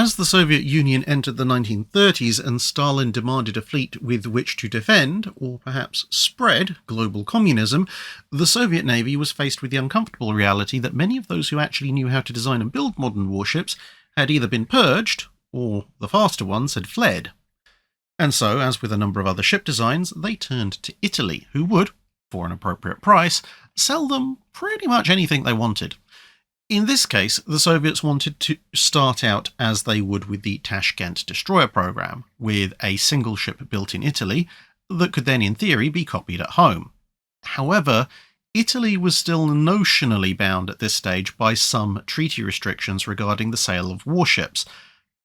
As the Soviet Union entered the 1930s and Stalin demanded a fleet with which to defend, or perhaps spread, global communism, the Soviet Navy was faced with the uncomfortable reality that many of those who actually knew how to design and build modern warships had either been purged, or the faster ones had fled. And so, as with a number of other ship designs, they turned to Italy, who would, for an appropriate price, sell them pretty much anything they wanted. In this case, the Soviets wanted to start out as they would with the Tashkent destroyer program, with a single ship built in Italy that could then in theory be copied at home. However, Italy was still notionally bound at this stage by some treaty restrictions regarding the sale of warships,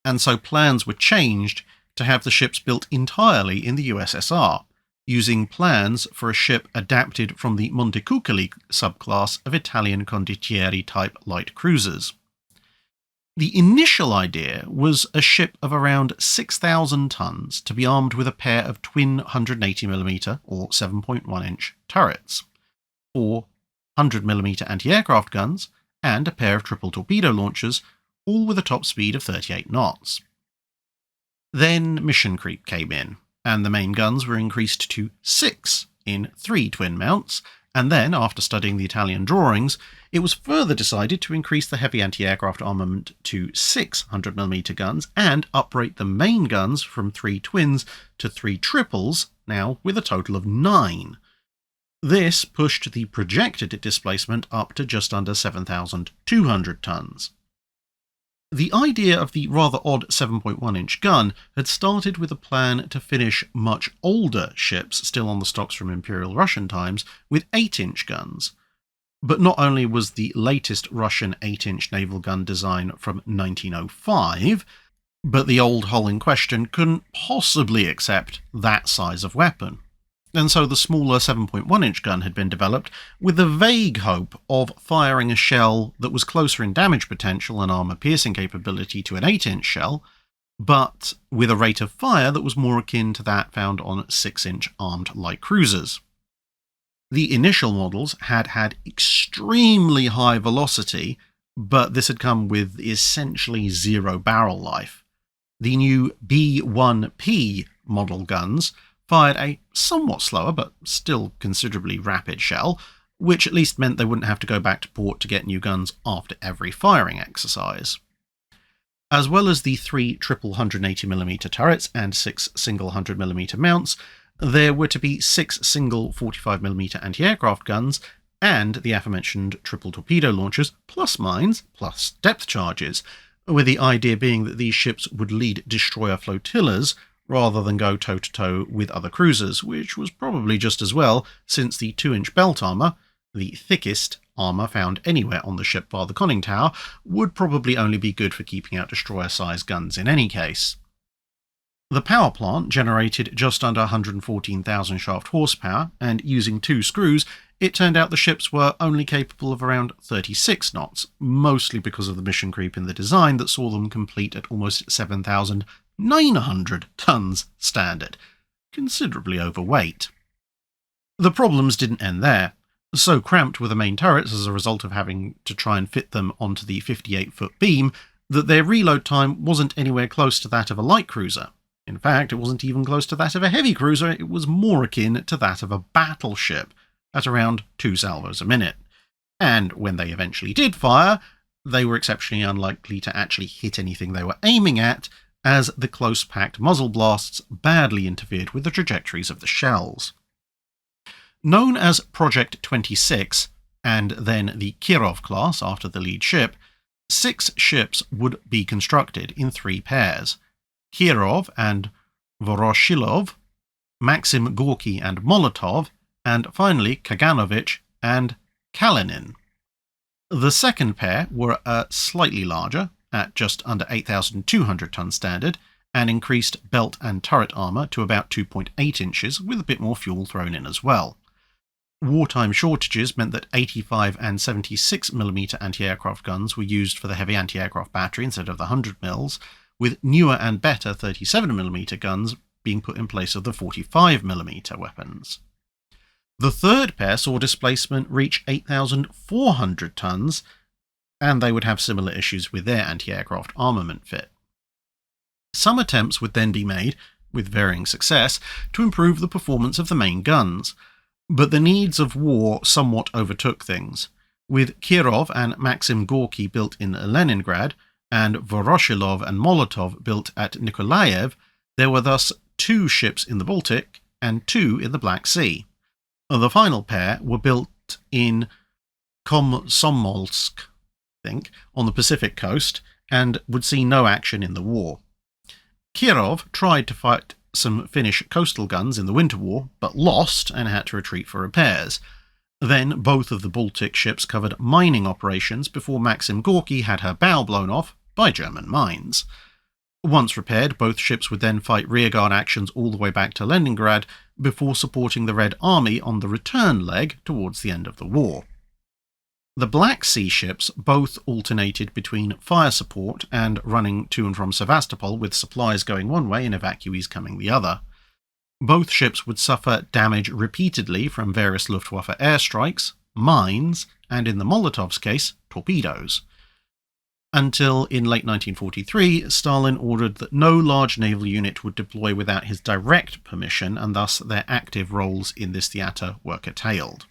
and so plans were changed to have the ships built entirely in the USSR, using plans for a ship adapted from the Montecuccoli subclass of Italian condottieri-type light cruisers. The initial idea was a ship of around 6,000 tons to be armed with a pair of twin 180mm or 7.1-inch turrets, 4 100mm anti-aircraft guns, and a pair of triple torpedo launchers, all with a top speed of 38 knots. Then mission creep came in, and the main guns were increased to 6 in 3 twin mounts, and then, after studying the Italian drawings, it was further decided to increase the heavy anti-aircraft armament to 6 100mm guns and uprate the main guns from 3 twins to 3 triples, now with a total of 9. This pushed the projected displacement up to just under 7,200 tons. The idea of the rather odd 7.1-inch gun had started with a plan to finish much older ships still on the stocks from Imperial Russian times with 8-inch guns. But not only was the latest Russian 8-inch naval gun design from 1905, but the old hull in question couldn't possibly accept that size of weapon. And so the smaller 7.1-inch gun had been developed with the vague hope of firing a shell that was closer in damage potential and armour-piercing capability to an 8-inch shell, but with a rate of fire that was more akin to that found on 6-inch armed light cruisers. The initial models had had extremely high velocity, but this had come with essentially zero barrel life. The new B-1P model guns fired a somewhat slower but still considerably rapid shell, which at least meant they wouldn't have to go back to port to get new guns after every firing exercise. As well as the 3 triple 180mm turrets and 6 single 100mm mounts, there were to be 6 single 45mm anti-aircraft guns and the aforementioned triple torpedo launchers, plus mines, plus depth charges, with the idea being that these ships would lead destroyer flotillas rather than go toe-to-toe with other cruisers, which was probably just as well, since the 2-inch belt armour, the thickest armour found anywhere on the ship bar the conning tower, would probably only be good for keeping out destroyer-sized guns in any case. The power plant generated just under 114,000 shaft horsepower, and using 2 screws, it turned out the ships were only capable of around 36 knots, mostly because of the mission creep in the design that saw them complete at almost 7,900 tons standard, considerably overweight. The problems didn't end there. So cramped were the main turrets as a result of having to try and fit them onto the 58-foot beam that their reload time wasn't anywhere close to that of a light cruiser. In fact, it wasn't even close to that of a heavy cruiser, it was more akin to that of a battleship, at around 2 salvos a minute. And when they eventually did fire, they were exceptionally unlikely to actually hit anything they were aiming at, as the close-packed muzzle blasts badly interfered with the trajectories of the shells. Known as Project 26, and then the Kirov class after the lead ship, 6 ships would be constructed in 3 pairs: Kirov and Voroshilov, Maxim Gorky and Molotov, and finally Kaganovich and Kalinin. The second pair were slightly larger, at just under 8,200 tons standard, and increased belt and turret armour to about 2.8 inches, with a bit more fuel thrown in as well. Wartime shortages meant that 85 and 76mm anti-aircraft guns were used for the heavy anti-aircraft battery instead of the 100mm, with newer and better 37mm guns being put in place of the 45mm weapons. The third pair saw displacement reach 8,400 tons, and they would have similar issues with their anti-aircraft armament fit. Some attempts would then be made, with varying success, to improve the performance of the main guns. But the needs of war somewhat overtook things. With Kirov and Maxim Gorky built in Leningrad, and Voroshilov and Molotov built at Nikolaev, there were thus 2 ships in the Baltic and 2 in the Black Sea. The final pair were built in Komsomolsk, on the Pacific coast, and would see no action in the war. Kirov tried to fight some Finnish coastal guns in the Winter War, but lost and had to retreat for repairs. Then both of the Baltic ships covered mining operations before Maxim Gorky had her bow blown off by German mines. Once repaired, both ships would then fight rearguard actions all the way back to Leningrad before supporting the Red Army on the return leg towards the end of the war. The Black Sea ships both alternated between fire support and running to and from Sevastopol, with supplies going one way and evacuees coming the other. Both ships would suffer damage repeatedly from various Luftwaffe airstrikes, mines, and in the Molotov's case, torpedoes. Until in late 1943, Stalin ordered that no large naval unit would deploy without his direct permission, and thus their active roles in this theatre were curtailed.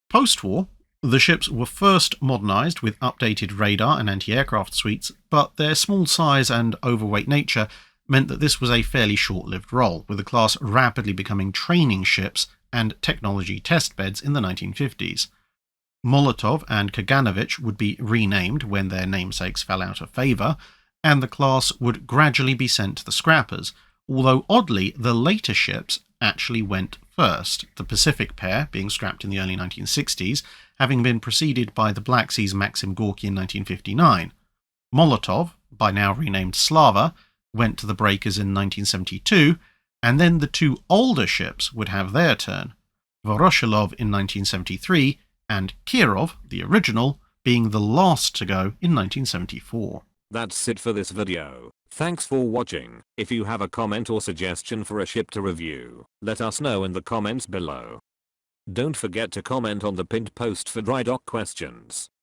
Post-war, the ships were first modernised with updated radar and anti-aircraft suites, but their small size and overweight nature meant that this was a fairly short-lived role, with the class rapidly becoming training ships and technology testbeds in the 1950s. Molotov and Kaganovich would be renamed when their namesakes fell out of favour, and the class would gradually be sent to the scrappers, although oddly the later ships actually went first, the Pacific pair being scrapped in the early 1960s, having been preceded by the Black Sea's Maxim Gorky in 1959. Molotov, by now renamed Slava, went to the breakers in 1972, and then the 2 older ships would have their turn, Voroshilov in 1973, and Kirov, the original, being the last to go in 1974. That's it for this video. Thanks for watching. If you have a comment or suggestion for a ship to review, let us know in the comments below. Don't forget to comment on the pinned post for dry dock questions.